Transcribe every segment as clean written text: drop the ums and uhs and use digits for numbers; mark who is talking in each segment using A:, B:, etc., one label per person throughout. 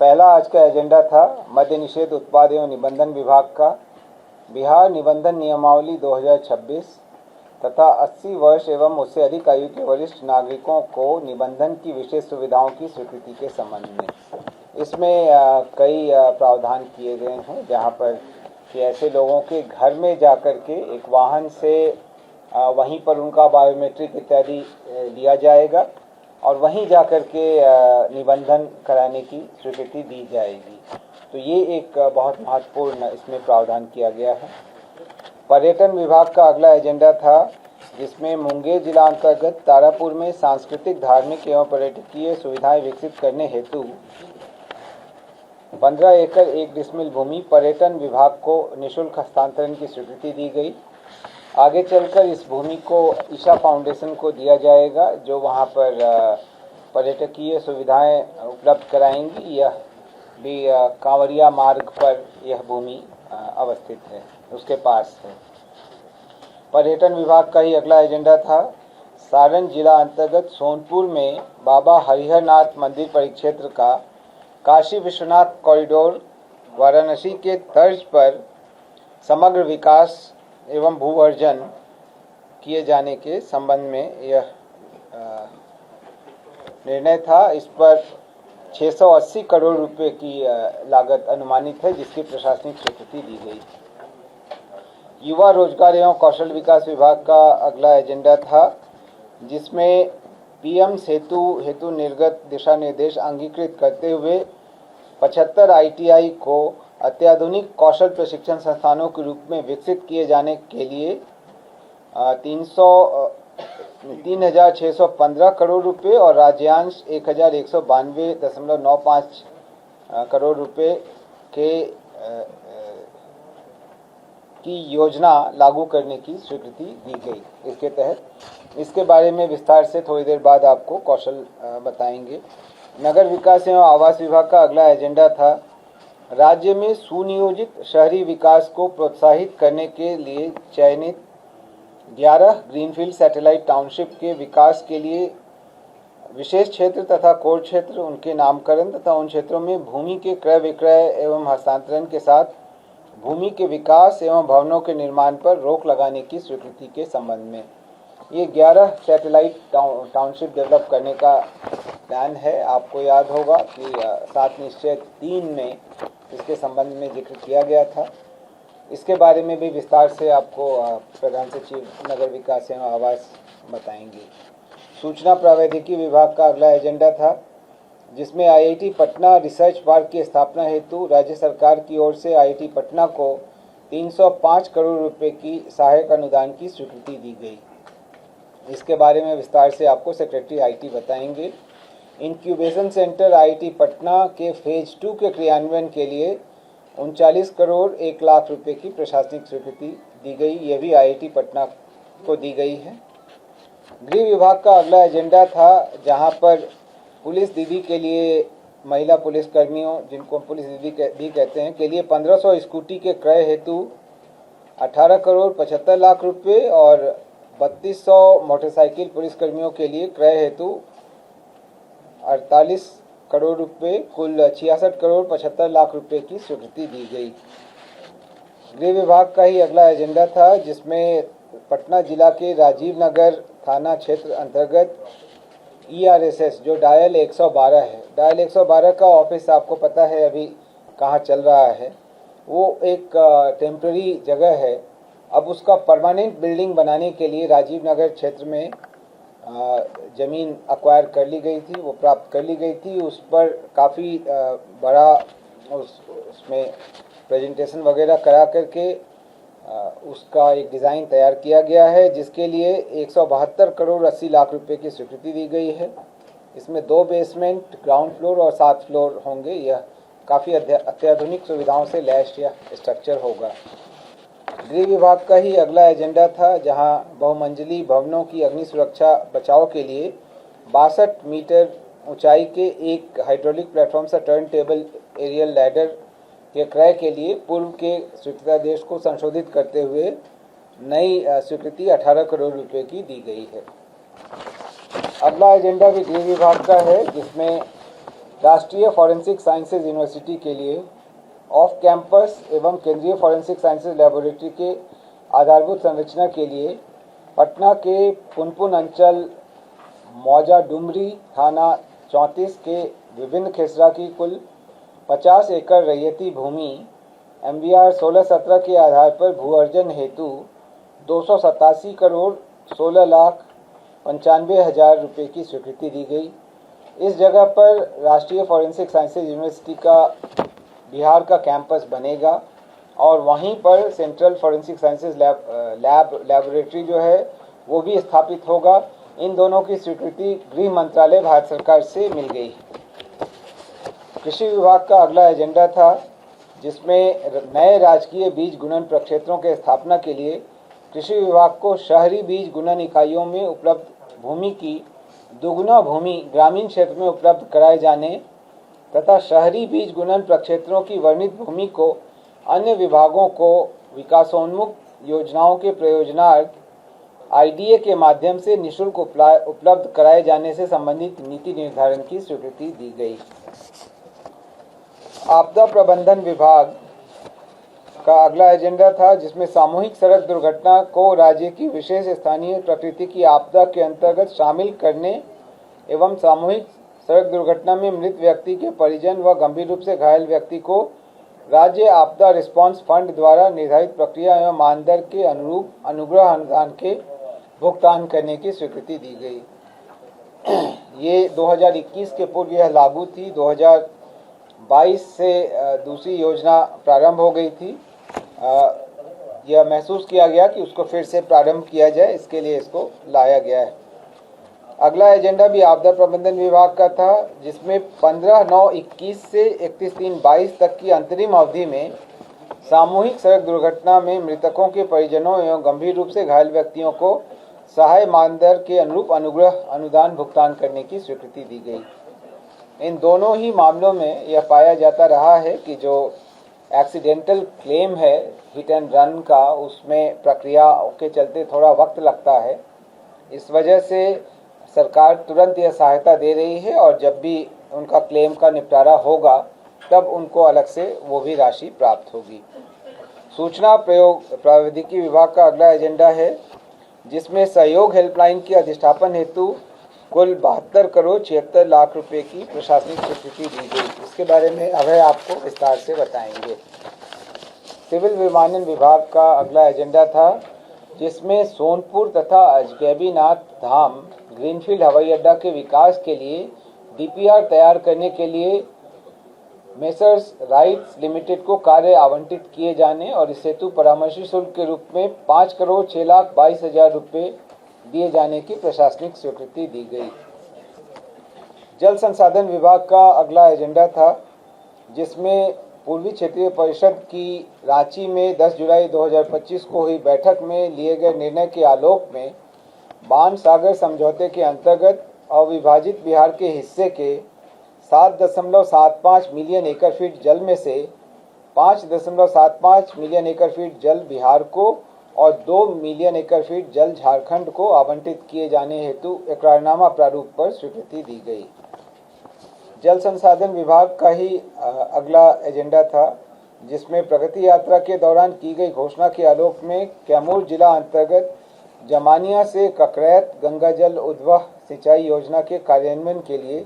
A: पहला आज का एजेंडा था मद्य निषेध उत्पाद एवं निबंधन विभाग का बिहार निबंधन नियमावली 2026 तथा 80 वर्ष एवं उससे अधिक आयु के वरिष्ठ नागरिकों को निबंधन की विशेष सुविधाओं की स्वीकृति के संबंध में। इसमें कई प्रावधान किए गए हैं, जहां पर कि ऐसे लोगों के घर में जाकर के एक वाहन से वहीं पर उनका बायोमेट्रिक इत्यादि लिया जाएगा और वहीं जाकर के निबंधन कराने की स्वीकृति दी जाएगी। तो ये एक बहुत महत्वपूर्ण इसमें प्रावधान किया गया है। पर्यटन विभाग का अगला एजेंडा था, जिसमें मुंगेर जिला अंतर्गत तारापुर में सांस्कृतिक, धार्मिक एवं पर्यटकीय सुविधाएं विकसित करने हेतु 15 एकड़ 1 डिसमिल भूमि पर्यटन विभाग को निःशुल्क हस्तांतरण की स्वीकृति दी गई। आगे चलकर इस भूमि को ईशा फाउंडेशन को दिया जाएगा, जो वहां पर पर्यटकीय सुविधाएं उपलब्ध कराएंगी। यह भी कांवरिया मार्ग पर यह भूमि अवस्थित है, उसके पास है। पर्यटन विभाग का ही अगला एजेंडा था, सारण जिला अंतर्गत सोनपुर में बाबा हरिहरनाथ मंदिर परिक्षेत्र का काशी विश्वनाथ कॉरिडोर वाराणसी के तर्ज पर समग्र विकास एवं भूअर्जन किए जाने के संबंध में यह निर्णय था। इस पर 680 करोड़ रुपए की लागत अनुमानित है, जिसकी प्रशासनिक स्वीकृति दी गई। युवा रोजगार एवं कौशल विकास विभाग का अगला एजेंडा था, जिसमें पीएम सेतु हेतु निर्गत दिशा निर्देश अंगीकृत करते हुए 75 आईटीआई को अत्याधुनिक कौशल प्रशिक्षण संस्थानों के रूप में विकसित किए जाने के लिए 3,615 करोड़ रुपए और राज्यांश 1,192.95 करोड़ रुपए की योजना लागू करने की स्वीकृति दी गई। इसके तहत इसके बारे में विस्तार से थोड़ी देर बाद आपको कौशल बताएंगे। नगर विकास एवं आवास विभाग का अगला एजेंडा था, राज्य में सुनियोजित शहरी विकास को प्रोत्साहित करने के लिए चयनित 11 ग्रीनफील्ड सैटेलाइट टाउनशिप के विकास के लिए विशेष क्षेत्र तथा कोर क्षेत्र, उनके नामकरण तथा उन क्षेत्रों में भूमि के क्रय विक्रय एवं हस्तांतरण के साथ भूमि के विकास एवं भवनों के निर्माण पर रोक लगाने की स्वीकृति के संबंध में। ये 11 सैटेलाइट टाउनशिप डेवलप करने का प्लान है। आपको याद होगा कि 7 निश्चय 3 में इसके संबंध में जिक्र किया गया था। इसके बारे में भी विस्तार से आपको प्रधान सचिव नगर विकास एवं आवास बताएंगे। सूचना प्रौद्योगिकी विभाग का अगला एजेंडा था, जिसमें आईआईटी पटना रिसर्च पार्क की स्थापना हेतु राज्य सरकार की ओर से आईआईटी पटना को 305 करोड़ रुपए की सहायक अनुदान की स्वीकृति दी गई। इसके बारे में विस्तार से आपको सेक्रेटरी आईटी बताएंगे। इंक्यूबेशन सेंटर आईआईटी पटना के फेज 2 के क्रियान्वयन के लिए 39 करोड़ 1 लाख रुपए की प्रशासनिक स्वीकृति दी गई। यह भी आईआईटी पटना को दी गई है। गृह विभाग का अगला एजेंडा था, जहां पर पुलिस दीदी के लिए, महिला पुलिस कर्मियों जिनको पुलिस दीदी कहते हैं, के लिए 1500 स्कूटी के क्रय हेतु 18 करोड़ 75 लाख रुपए और 3200 मोटरसाइकिल पुलिसकर्मियों के लिए क्रय हेतु 48 करोड़ रुपए, कुल 66 करोड़ 75 लाख रुपए की स्वीकृति दी गई। गृह विभाग का ही अगला एजेंडा था, जिसमें पटना जिला के राजीव नगर थाना क्षेत्र अंतर्गत ERSS जो डायल 112 है, डायल 112 का ऑफिस आपको पता है अभी कहाँ चल रहा है। वो एक टेम्पररी जगह है। अब उसका परमानेंट बिल्डिंग बनाने के लिए राजीव नगर क्षेत्र में ज़मीन अक्वायर कर ली गई थी, वो प्राप्त कर ली गई थी। उस पर काफ़ी बड़ा उसमें प्रेजेंटेशन वगैरह करा करके उसका एक डिज़ाइन तैयार किया गया है, जिसके लिए 172 करोड़ 80 लाख रुपए की स्वीकृति दी गई है। इसमें 2 बेसमेंट, ग्राउंड फ्लोर और 7 फ्लोर होंगे। यह काफ़ी अत्याधुनिक सुविधाओं से लैस यह स्ट्रक्चर होगा। गृह विभाग का ही अगला एजेंडा था, जहां बहुमंजिली भवनों की अग्नि सुरक्षा बचाव के लिए 62 मीटर ऊंचाई के एक हाइड्रोलिक प्लेटफॉर्म से टर्न टेबल एरियल लैडर के क्रय के लिए पूर्व के स्वीकृतादेश को संशोधित करते हुए नई स्वीकृति 18 करोड़ रुपए की दी गई है। अगला एजेंडा भी गृह विभाग का है, जिसमें राष्ट्रीय फॉरेंसिक साइंसेज यूनिवर्सिटी के लिए ऑफ कैंपस एवं केंद्रीय फॉरेंसिक साइंसेज लेबोरेटरी के आधारभूत संरचना के लिए पटना के पुनपुन अंचल मौजा डुमरी थाना 34 के विभिन्न खेसरा की कुल 50 एकड़ रैयती भूमि MBR 1617 के आधार पर भू अर्जन हेतु 287 करोड़ 16 लाख 95 हजार रुपये की स्वीकृति दी गई। इस जगह पर राष्ट्रीय फॉरेंसिक साइंसेज यूनिवर्सिटी का बिहार का कैंपस बनेगा और वहीं पर सेंट्रल फॉरेंसिक साइंसेज लेबोरेटरी जो है वो भी स्थापित होगा। इन दोनों की स्वीकृति गृह मंत्रालय भारत सरकार से मिल गई। कृषि विभाग का अगला एजेंडा था जिसमें नए राजकीय बीज गुणन प्रक्षेत्रों के स्थापना के लिए कृषि विभाग को शहरी बीज गुणन इकाइयों में उपलब्ध भूमि की दुगुना भूमि ग्रामीण क्षेत्र में उपलब्ध कराए जाने तथा शहरी बीज गुणन प्रक्षेत्रों की वर्णित भूमि को अन्य विभागों को विकासोन्मुख योजनाओं के प्रयोजनार्थ IDA के माध्यम से निःशुल्क उपलब्ध कराए जाने से संबंधित नीति निर्धारण की स्वीकृति दी गई। आपदा प्रबंधन विभाग का अगला एजेंडा था जिसमें सामूहिक सड़क दुर्घटना को राज्य की विशेष स्थानीय प्रकृति की आपदा के अंतर्गत शामिल करने एवं सामूहिक सड़क दुर्घटना में मृत व्यक्ति के परिजन व गंभीर रूप से घायल व्यक्ति को राज्य आपदा रिस्पांस फंड द्वारा निर्धारित प्रक्रिया एवं मानदंड के अनुरूप अनुग्रह अनुदान के भुगतान करने की स्वीकृति दी गई। ये 2021 के पूर्व यह लागू थी। 2022 से दूसरी योजना प्रारंभ हो गई थी। यह महसूस किया गया कि उसको फिर से प्रारंभ किया जाए, इसके लिए इसको लाया गया है। अगला एजेंडा भी आपदा प्रबंधन विभाग का था जिसमें 15/9/21 से 31/3/22 तक की अंतरिम अवधि में सामूहिक सड़क दुर्घटना में मृतकों के परिजनों एवं गंभीर रूप से घायल व्यक्तियों को सहाय मानदंड के अनुरूप अनुग्रह अनुदान भुगतान करने की स्वीकृति दी गई। इन दोनों ही मामलों में यह पाया जाता रहा है कि जो एक्सीडेंटल क्लेम है हिट एंड रन का, उसमें प्रक्रिया के चलते थोड़ा वक्त लगता है। इस वजह से सरकार तुरंत यह सहायता दे रही है और जब भी उनका क्लेम का निपटारा होगा तब उनको अलग से वो भी राशि प्राप्त होगी। सूचना प्रयोग प्रौद्योगिकी विभाग का अगला एजेंडा है जिसमें सहयोग हेल्पलाइन की अधिष्ठापन हेतु कुल 72 करोड़ 76 लाख रुपए की प्रशासनिक स्वीकृति दी गई। इसके बारे में अभय आपको विस्तार से बताएंगे। सिविल विमानन विभाग का अगला एजेंडा था जिसमें सोनपुर तथा अजगैबीनाथ धाम ग्रीनफील्ड हवाई अड्डा के विकास के लिए DPR तैयार करने के लिए मेसर्स राइट्स लिमिटेड को कार्य आवंटित किए जाने और इस हेतु परामर्शी शुल्क के रूप में 5 करोड़ 6 लाख 22 हजार रुपये दिए जाने की प्रशासनिक स्वीकृति दी गई। जल संसाधन विभाग का अगला एजेंडा था जिसमें पूर्वी क्षेत्रीय परिषद की रांची में 10 जुलाई 2025 को हुई बैठक में लिए गए निर्णय के आलोक में बाण सागर समझौते के अंतर्गत अविभाजित बिहार के हिस्से के 7.75 मिलियन एकड़ फीट जल में से 5.75 मिलियन एकड़ फीट जल बिहार को और 2 मिलियन एकड़ फीट जल झारखंड को आवंटित किए जाने हेतु इकरारनामा प्रारूप पर स्वीकृति दी गई। जल संसाधन विभाग का ही अगला एजेंडा था जिसमें प्रगति यात्रा के दौरान की गई घोषणा के आलोक में कैमूर जिला अंतर्गत जमानिया से ककरैत गंगा जल उद्वह सिंचाई योजना के कार्यान्वयन के लिए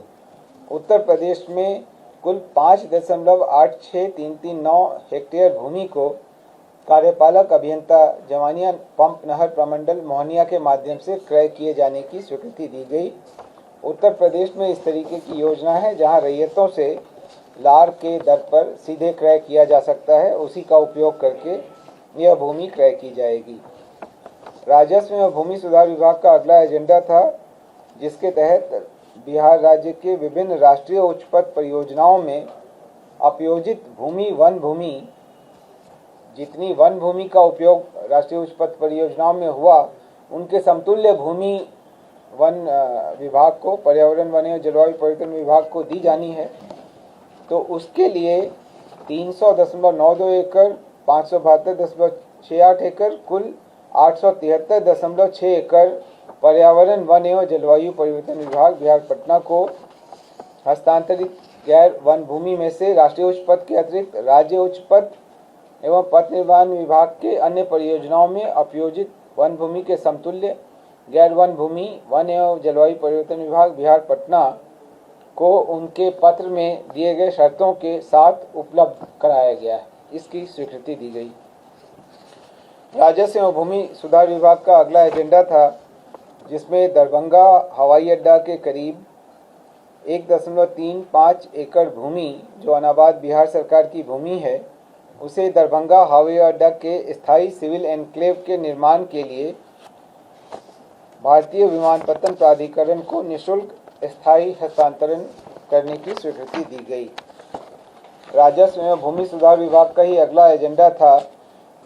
A: उत्तर प्रदेश में कुल 5.86339 हेक्टेयर भूमि को कार्यपालक अभियंता जमानिया पंप नहर प्रमंडल मोहनिया के माध्यम से क्रय किए जाने की स्वीकृति दी गई। उत्तर प्रदेश में इस तरीके की योजना है जहां रैयतों से लार के दर पर सीधे क्रय किया जा सकता है, उसी का उपयोग करके यह भूमि क्रय की जाएगी। राजस्व एवं भूमि सुधार विभाग का अगला एजेंडा था जिसके तहत बिहार राज्य के विभिन्न राष्ट्रीय उच्च पथ परियोजनाओं में अपयोजित भूमि वन भूमि, जितनी वन भूमि का उपयोग राष्ट्रीय उच्च पथ परियोजनाओं में हुआ उनके समतुल्य भूमि वन विभाग को, पर्यावरण वन एवं जलवायु परिवर्तन विभाग को दी जानी है। तो उसके लिए 300.92 एकड़, 572.68 एकड़, कुल 873.6 एकड़ पर्यावरण वन एवं जलवायु परिवर्तन विभाग बिहार पटना को हस्तांतरित गैर वन भूमि में से राष्ट्रीय उच्च पथ के अतिरिक्त राज्य उच्च पथ एवं पथ निर्माण विभाग के अन्य परियोजनाओं में अपयोजित वन भूमि के समतुल्य गैर वन भूमि वन एवं जलवायु परिवर्तन विभाग बिहार पटना को उनके पत्र में दिए गए शर्तों के साथ उपलब्ध कराया गया है, इसकी स्वीकृति दी गई। राजस्व एवं भूमि सुधार विभाग का अगला एजेंडा था, जिसमें दरभंगा हवाई अड्डा के करीब 1.35 एकड़ भूमि जो अनाबाद बिहार सरकार की भूमि है, उसे दरभंगा हवाई अड्डा के स्थायी सिविल एनक्लेव के निर्माण के लिए भारतीय विमानपत्तन प्राधिकरण को निःशुल्क स्थायी हस्तांतरण करने की स्वीकृति दी गई। राजस्व एवं भूमि सुधार विभाग का ही अगला एजेंडा था,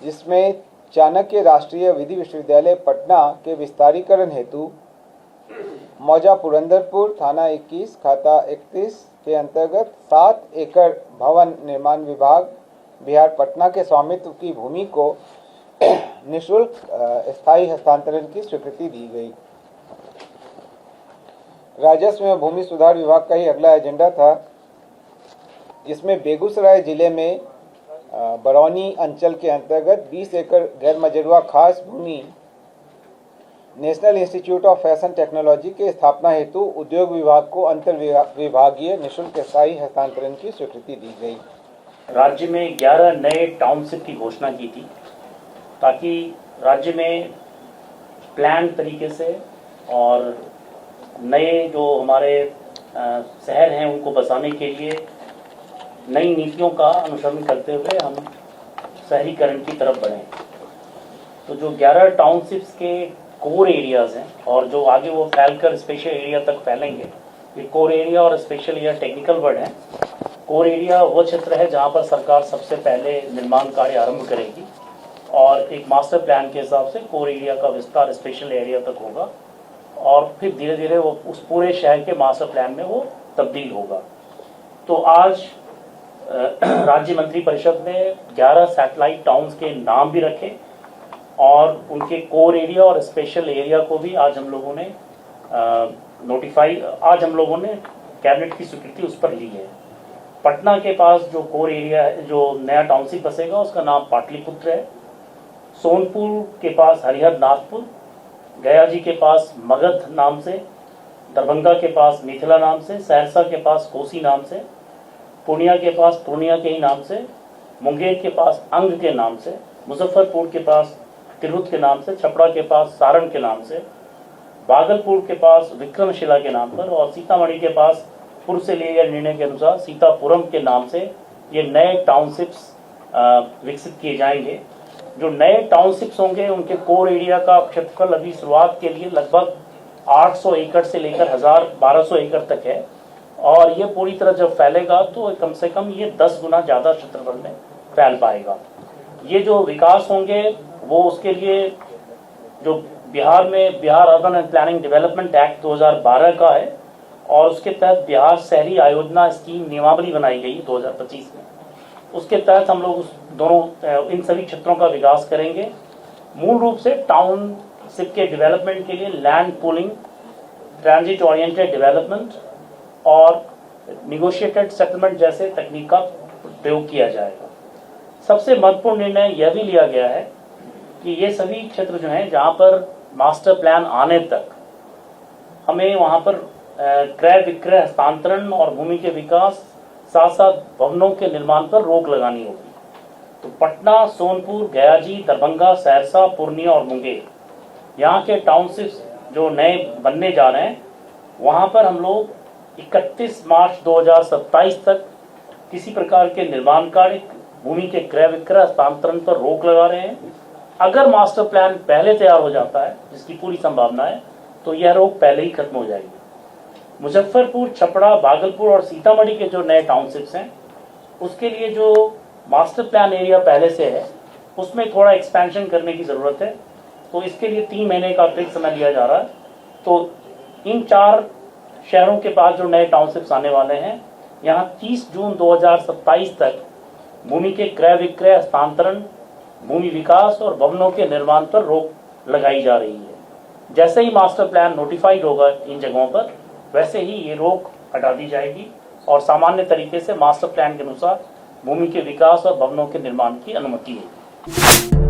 A: जिसमें चाणक्य राष्ट्रीय विधि विश्वविद्यालय पटना के विस्तारीकरण हेतु मौजा पुरंदरपुर थाना 21 खाता 31 के अंतर्गत 7 एकड़ भवन निर्माण विभाग बिहार पटना के स्वामित्व की भूमि को निःशुल्क स्थायी हस्तांतरण की स्वीकृति दी गई। राजस्व एवं भूमि सुधार विभाग का ही अगला एजेंडा था, जिसमें बेगूसराय जिले में बरौनी अंचल के अंतर्गत 20 एकड़ गैर मजरूआ खास भूमि national institute of fashion technology के स्थापना हेतु उद्योग विभाग को अंतर विभागीय निःशुल्क स्थायी हस्तांतरण की स्वीकृति दी गई।
B: राज्य में 11 नए टाउनशिप की घोषणा की थी, ताकि राज्य में प्लान तरीके से और नए जो हमारे शहर हैं उनको बसाने के लिए नई नीतियों का अनुसरण करते हुए हम शहरीकरण की तरफ बढ़ें। तो जो 11 टाउनशिप्स के कोर एरियाज़ हैं और जो आगे वो फैलकर स्पेशल एरिया तक फैलेंगे, ये कोर एरिया और स्पेशल एरिया टेक्निकल वर्ड है। कोर एरिया वो क्षेत्र है जहाँ पर सरकार सबसे पहले निर्माण कार्य आरंभ करेगी और एक मास्टर प्लान के हिसाब से कोर एरिया का विस्तार स्पेशल एरिया तक होगा और फिर धीरे धीरे वो उस पूरे शहर के मास्टर प्लान में वो तब्दील होगा। तो आज राज्य मंत्री परिषद ने 11 सैटेलाइट टाउन्स के नाम भी रखे और उनके कोर एरिया और स्पेशल एरिया को भी आज हम लोगों ने आज हम लोगों ने कैबिनेट की स्वीकृति उस पर ली है। पटना के पास जो कोर एरिया है, जो नया टाउनशिप बसेगा, उसका नाम पाटलिपुत्र है। सोनपुर के पास हरिहर नाथपुर, गया जी के पास मगध नाम से, दरभंगा के पास मिथिला नाम से, सहरसा के पास कोसी नाम से, पूर्णिया के पास पूर्णिया के ही नाम से, मुंगेर के पास अंग के नाम से, मुजफ्फरपुर के पास तिरहुत के नाम से, छपरा के पास सारण के नाम से, भागलपुर के पास विक्रमशिला के नाम पर और सीतामढ़ी के पास पूर्व से लिए गए निर्णय के अनुसार सीतापुरम के नाम से ये नए टाउनशिप्स विकसित किए जाएंगे। जो नए टाउनशिप्स होंगे उनके कोर एरिया का क्षेत्रफल अभी शुरुआत के लिए लगभग 800 एकड़ से लेकर 1200 एकड़ तक है और ये पूरी तरह जब फैलेगा तो कम से कम ये 10 गुना ज़्यादा क्षेत्रफल में फैल पाएगा। ये जो विकास होंगे वो उसके लिए जो बिहार में Bihar urban and planning development act 2012 का है और उसके तहत बिहार शहरी आयोजना स्कीम नियमावली बनाई गई 2025 में। उसके तहत हम लोग इन सभी क्षेत्रों का विकास करेंगे। मूल रूप से टाउनशिप के डेवलपमेंट के लिए land pooling, transit oriented development और निगोशिएटेड सेटलमेंट जैसे तकनीक का प्रयोग किया जाएगा। सबसे महत्वपूर्ण निर्णय यह भी लिया गया है कि ये सभी क्षेत्र जो हैं जहाँ पर मास्टर प्लान आने तक हमें वहाँ पर क्रय विक्रय हस्तांतरण और भूमि के विकास साथ साथ भवनों के निर्माण पर रोक लगानी होगी। तो पटना, सोनपुर, गयाजी, दरभंगा, सहरसा, पूर्णिया और मुंगेर यहाँ के टाउनशिप्स जो नए बनने जा रहे हैं, वहाँ पर हम लोग 31 मार्च 2027 तक किसी प्रकार के निर्माण कार्य, भूमि के क्रय विक्रय हस्तांतरण पर रोक लगा रहे हैं। अगर मास्टर प्लान पहले तैयार हो जाता है, जिसकी पूरी संभावना है, तो यह रोक पहले ही खत्म हो जाएगी। मुजफ्फरपुर, छपरा, भागलपुर और सीतामढ़ी के जो नए टाउनशिप्स हैं, उसके लिए जो मास्टर प्लान एरिया पहले से है उसमें थोड़ा एक्सपेंशन करने की ज़रूरत है। तो इसके लिए 3 महीने का अतिरिक्त समय लिया जा रहा है। तो इन 4 शहरों के पास जो नए टाउनशिप्स आने वाले हैं, यहाँ 30 जून 2027 तक भूमि के क्रय विक्रय हस्तांतरण, भूमि विकास और भवनों के निर्माण पर रोक लगाई जा रही है। जैसे ही मास्टर प्लान नोटिफाइड होगा इन जगहों पर, वैसे ही ये रोक हटा दी जाएगी और सामान्य तरीके से मास्टर प्लान के अनुसार भूमि के विकास और भवनों के निर्माण की अनुमति है।